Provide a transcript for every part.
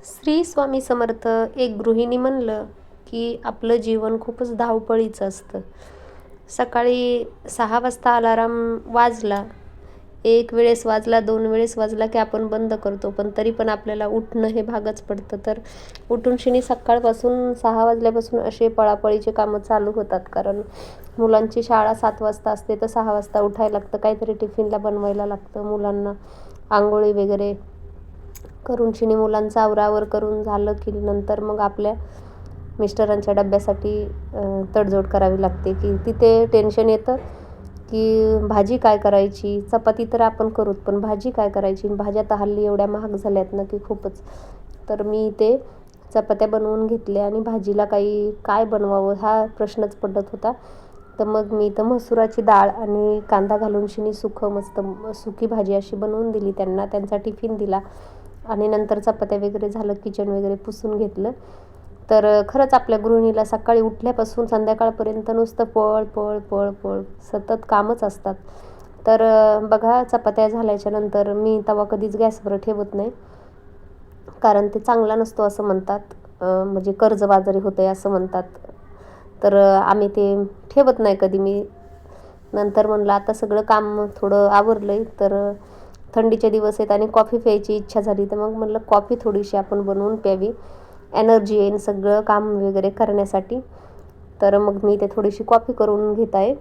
श्री स्वामी समर्थ. एक गृहिणी म्हणलं की आपलं जीवन खूपच धावपळीचं असतं. सकाळी 6 वाजता अलाराम वाजला, एक वेळेस वाजला, 2 वेळेस वाजला की आपण बंद करतो, पण तरी पण आपल्याला उठणं हे भागच पडतं. तर उठून शिनी सकाळपासून 6 वाजल्यापासून असे पळापळीचे कामं चालू होतात. कारण मुलांची शाळा 7 वाजता असते, तर 6 वाजता उठायला लागतं, काहीतरी टिफिनला बनवायला लागतं, मुलांना आंघोळी वगैरे करून शिनी मुलांचं आवरावर करून झालं की नंतर मग आपल्या मिस्टरांच्या डब्यासाठी तडजोड करावी लागते. की तिथे टेन्शन येतं की भाजी काय करायची. चपाती तर आपण करूच, पण भाजी काय करायची. भाज्या तर हल्ली एवढ्या महाग झाल्यात ना की खूपच. तर मी ते चपात्या बनवून घेतल्या आणि भाजीला काय बनवावं हा प्रश्नच पडत होता. तर मग मी तर मसुराची डाळ आणि कांदा घालून शिनी मस्त सुकी भाजी अशी बनवून दिली त्यांना. त्यांचा टिफिन दिला आणि नंतर चपात्या वगैरे झालं, किचन वगैरे पुसून घेतलं. तर खरंच आपल्या गृहिणीला सकाळी उठल्यापासून संध्याकाळपर्यंत नुसतं पळ पळ पळ पळ सतत कामच असतात. तर बघा, चपात्या झाल्याच्यानंतर मी तवा कधीच गॅसवर ठेवत नाही, कारण ते चांगला नसतो असं म्हणतात. म्हणजे कर्जबाजारी होते असं म्हणतात. तर आम्ही ते ठेवत नाही कधी. मी नंतर म्हणलं आता सगळं काम थोडं आवरलं आहे, तर थंडीचे दिवस आहेत आणि कॉफी प्यायची इच्छा झाली, तर मग म्हणलं कॉफी थोडीशी आपण बनवून प्यावी, एनर्जी येईन सगळं काम वगैरे करण्यासाठी. तर मग मी ते थोडीशी कॉफी करून घेत आहे.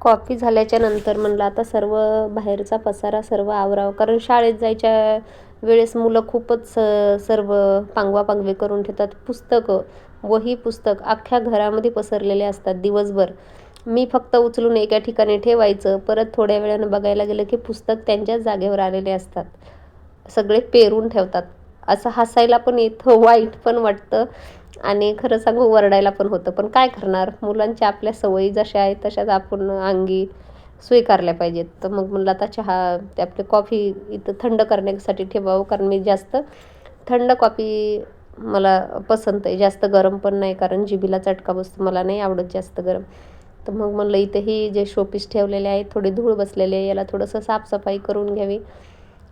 कॉफी झाल्याच्या नंतर म्हणलं आता सर्व बाहेरचा पसारा सर्व आवरावं, कारण शाळेत जायच्या वेळेस मुलं खूपच सर्व पांगवापांगवे करून ठेवतात. पुस्तकं, वही पुस्तक अख्ख्या घरामध्ये पसरलेले असतात दिवसभर. मी फक्त उचलून एका ठिकाणी ठेवायचं, परत थोड्या वेळानं बघायला गेलं की पुस्तक त्यांच्याच जागेवर आलेले असतात. सगळे पेरून ठेवतात. असं हसायला पण येतं, वाईट पण वाटतं आणि खरं सांगू वरडायला पण होतं. पण काय करणार, मुलांच्या आपल्या सवयी जशा आहेत तशाच आपण अंगी स्वीकारल्या पाहिजेत. तर मग म्हणलं आता चहा ते आपली कॉफी इथं थंड करण्यासाठी ठेवावं, कारण मी जास्त थंड कॉफी मला पसंत आहे, जास्त गरम पण नाही, कारण जिभेला चटका बसतो, मला नाही आवडत जास्त गरम. तर मग म्हणलं इथंही जे शोपीस ठेवलेले आहेत थोडी धूळ बसलेले आहे, याला थोडंसं साफसफाई करून घ्यावी.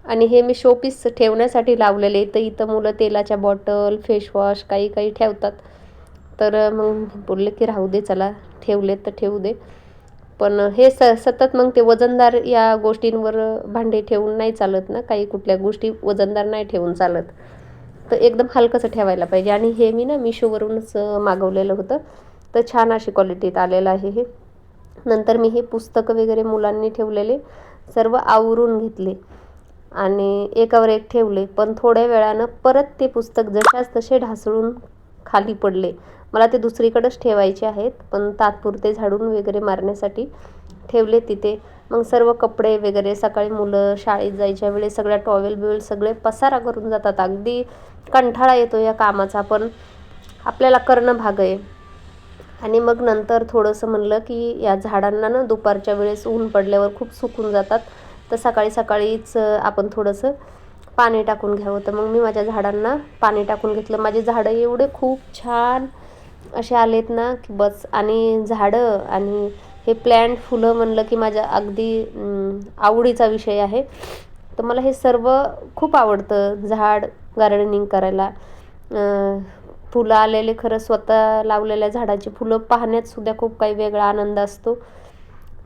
आणि हे मी शोपीस ठेवण्यासाठी लावलेले, तर इथं मुलं तेलाच्या बॉटल, फेसवॉश काही काही ठेवतात. तर मग बोलले की राहू दे, चला ठेवलेत तर ठेवू दे. पण हे सतत मग ते वजनदार या गोष्टींवर भांडे ठेवून नाही चालत ना, काही कुठल्या गोष्टी वजनदार नाही ठेवून चालत. तर एकदम हलकंसं ठेवायला पाहिजे. आणि हे मी ना मिशोवरूनच मागवलेलं होतं, तर छान अशी क्वालिटीत आलेलं आहे हे. नंतर मी हे पुस्तकं वगैरे मुलांनी ठेवलेले सर्व आवरून घेतले आणि एकावर एक ठेवले. पण थोड्या वेळानं परत ते पुस्तक जशाच तसे ढासळून खाली पडले. मला ते दुसरीकडेच ठेवायचे आहेत, पण तात्पुरते झाडून वगैरे मारण्यासाठी ठेवले तिथे. मग सर्व कपडे वगैरे सकाळी मुलं शाळेत जायच्या वेळेस सगळ्या टॉवेल बिवेल सगळे पसारा करून जातात. अगदी कंटाळा येतो या कामाचा, पण आपल्याला करणं भाग आहे. आणि मग नंतर थोडंसं म्हणलं की या झाडांना ना दुपारच्या वेळेस ऊन पडल्यावर खूप सुकून जातात, तर सकाळी सकाळीच आपण थोडंसं पाणी टाकून घ्यावं. तर मग मी माझ्या झाडांना पाणी टाकून घेतलं. माझे झाडं एवढे खूप छान असे आलेत ना की बस. आणि झाडं आणि हे प्लॅन्ट फुलं म्हणलं की माझ्या अगदी आवडीचा विषय आहे. तर मला हे सर्व खूप आवडतं, झाड गार्डनिंग करायला. फुलं आलेले, खरं स्वतः लावलेल्या झाडाची फुलं पाहण्यात सुद्धा खूप काही वेगळा आनंद असतो.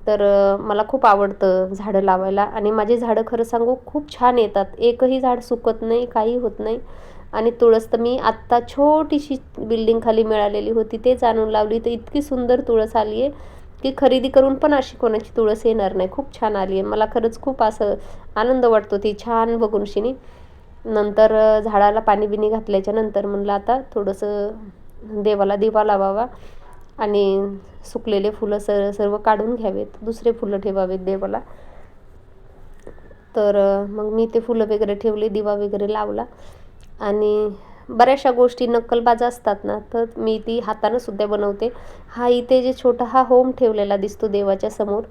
तर मला खूप आवडतं झाडं लावायला. आणि माझे झाडं खरं सांगू खूप छान येतात, एकही झाड सुकत नाही, काही होत नाही. आणि तुळस तर मी आत्ता छोटीशी बिल्डिंग खाली मिळालेली होती तेच आणून लावली, तर इतकी सुंदर तुळस आली आहे की खरेदी करून पण अशी कोणाची तुळस येणार नाही. खूप छान आली आहे, मला खरंच खूप असं आनंद वाटतो ती छान बघून शिनी. नंतर झाडाला पाणी बिणी घातल्याच्या नंतर म्हणलं आता थोडंसं देवाला दिवा लावावा आणि सुकलेले फुलं सर्व काढून घ्यावेत, दुसरे फुलं ठेवावेत देवाला. तर मग मी ते फुलं वगैरे ठेवले, दिवा वगैरे लावला. आणि बऱ्याचशा गोष्टी नक्कलबाज असतात ना, तर मी ती हातानं सुद्धा बनवते. हा इथे जे छोटा हा होम ठेवलेला दिसतो देवाच्या समोर,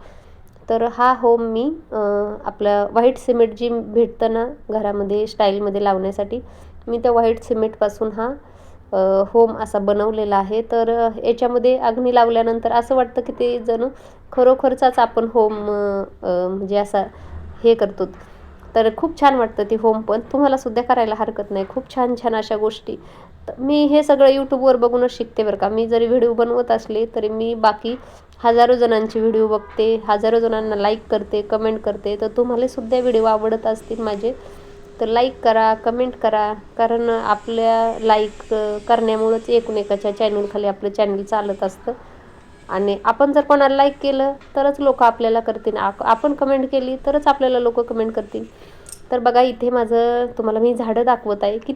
तर हा होम मी आपलं व्हाईट सिमेंट जी भेटतं ना घरामध्ये स्टाईलमध्ये लावण्यासाठी, मी त्या व्हाईट सिमेंटपासून हा होम असा बनवलेला आहे. तर याच्यामध्ये अग्नी लावल्यानंतर असं वाटतं की ते जणू खरोखरचाच आपण होम म्हणजे असा हे करतो. तर खूप छान वाटतं ती होम पण. तुम्हालासुद्धा करायला हरकत नाही. खूप छान छान अशा गोष्टी. तर मी हे सगळं यूट्यूबवर बघूनच शिकते बरं का. मी जरी व्हिडिओ बनवत असले तरी मी बाकी हजारो जणांची व्हिडिओ बघते, हजारो जणांना लाईक करते, कमेंट करते. तर तुम्हालासुद्धा व्हिडिओ आवडत असतील माझे तर लाईक करा, कमेंट करा. कारण आपल्या लाईक करण्यामुळंच एकमेकाच्या चॅनलखाली आपलं चॅनल चालत असतं. आणि आपण जर कोणाला लाईक केलं तरच लोक आपल्याला करतील. आपण कमेंट केली तरच आपल्याला लोक कमेंट करतील. तर बघा इथे माझं तुम्हाला मी झाडं दाखवत आहे. किती